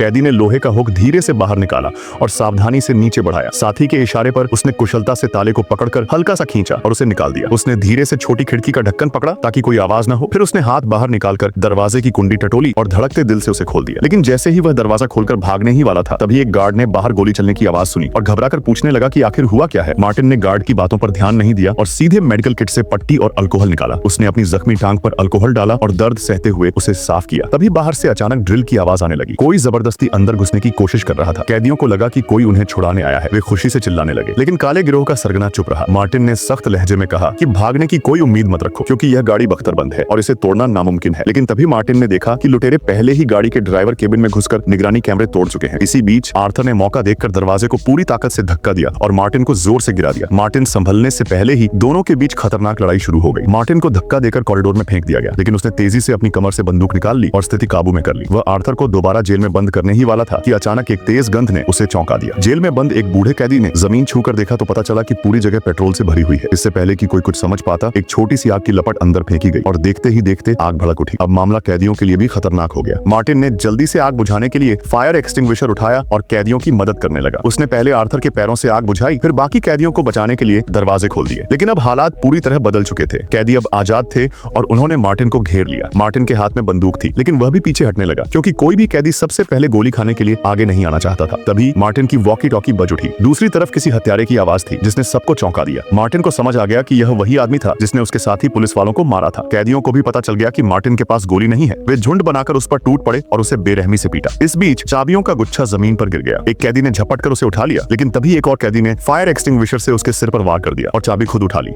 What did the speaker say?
कैदी ने लोहे का हुक धीरे से बाहर निकाला और सावधानी से नीचे बढ़ाया। साथी के इशारे पर उसने कुशलता से ताले को पकड़कर हल्का सा खींचा और उसे निकाल दिया। उसने धीरे से छोटी खिड़की का ढक्कन पकड़ा ताकि कोई आवाज न हो। फिर उसने हाथ बाहर निकालकर दरवाजे की कुंडी टटोली और धड़कते दिल से उसे खोल दिया। लेकिन जैसे ही वह दरवाजा खोलकर भागने ही वाला था, तभी एक गार्ड ने बाहर गोली चलने की आवाज सुनी और घबराकर पूछने लगा कि आखिर हुआ क्या है। मार्टिन ने गार्ड की बातों पर ध्यान नहीं दिया और सीधे मेडिकल किट से पट्टी और अल्कोहल निकाला। उसने अपनी जख्मी टांग पर अल्कोहल डाला और दर्द सहते हुए उसे साफ किया। तभी बाहर से अचानक ड्रिल की आवाज आने लगी। कोई जबरदस्ती अंदर घुसने की कोशिश कर रहा था। कैदियों को लगा कि कोई उन्हें छुड़ाने आया है। वे खुशी से चिल्लाने लगे, लेकिन काले गिरोह का सरगना चुप रहा। मार्टिन ने सख्त लहजे में कहा कि भागने की कोई उम्मीद मत रखो, क्योंकि यह गाड़ी बख्तरबंद है और इसे तोड़ना नामुमकिन है। लेकिन तभी मार्टिन ने देखा कि लुटेरे पहले ही गाड़ी के ड्राइवर केबिन में घुसकर निगरानी कैमरे तोड़ चुके हैं। इसी बीच आर्थर ने मौका देखकर दरवाजे को पूरी ताकत से धक्का दिया और मार्टिन को जोर से गिरा दिया। मार्टिन संभलने से पहले ही दोनों के बीच खतरनाक लड़ाई शुरू हो गई। मार्टिन को धक्का देकर कॉरिडोर में फेंक दिया गया, लेकिन उसने तेजी से अपनी कमर से बंदूक निकाल ली और स्थिति काबू में कर ली। वह आर्थर को दोबारा जेल में बंद करने ही वाला था कि अचानक एक तेज गंध ने उसे चौंका दिया। जेल में बंद एक बूढ़े कैदी ने जमीन छूकर देखा तो पता चला कि पूरी जगह पेट्रोल से भरी हुई है। इससे पहले कि कोई कुछ समझ पाता, एक छोटी सी आग की लपट अंदर फेंकी गई और देखते ही देखते आग भड़क उठी। अब मामला कैदियों के लिए भी खतरनाक हो गया। मार्टिन ने जल्दी से आग बुझाने के लिए फायर एक्सटिंग्विशर उठाया और कैदियों की मदद करने लगा। उसने पहले आर्थर के पैरों से आग बुझाई, फिर बाकी कैदियों को बचाने के लिए दरवाजे खोल दिए। लेकिन अब हालात पूरी तरह बदल चुके थे। कैदी अब आजाद थे और उन्होंने मार्टिन को घेर लिया। मार्टिन के हाथ में बंदूक थी, लेकिन वह भी पीछे हटने लगा, क्योंकि कोई भी कैदी सबसे पहले गोली खाने के लिए आगे नहीं आना चाहता था। तभी मार्टिन की वॉकी टॉकी बज उठी। दूसरी तरफ किसी हत्यारे की आवाज थी जिसने सबको चौंका दिया। मार्टिन को समझ आ गया कि यह वही आदमी था जिसने उसके साथी पुलिस वालों को मारा था। कैदियों को भी पता चल गया कि मार्टिन के पास गोली नहीं है। वे झुंड बनाकर उस पर टूट पड़े और उसे बेरहमी से पीटा। इस बीच चाबियों का गुच्छा जमीन पर गिर गया। एक कैदी ने झपट कर उसे उठा लिया, लेकिन तभी एक और कैदी ने फायर एक्सटिंग्विशर से उसके सिर पर वार कर दिया और चाबी खुद उठा ली।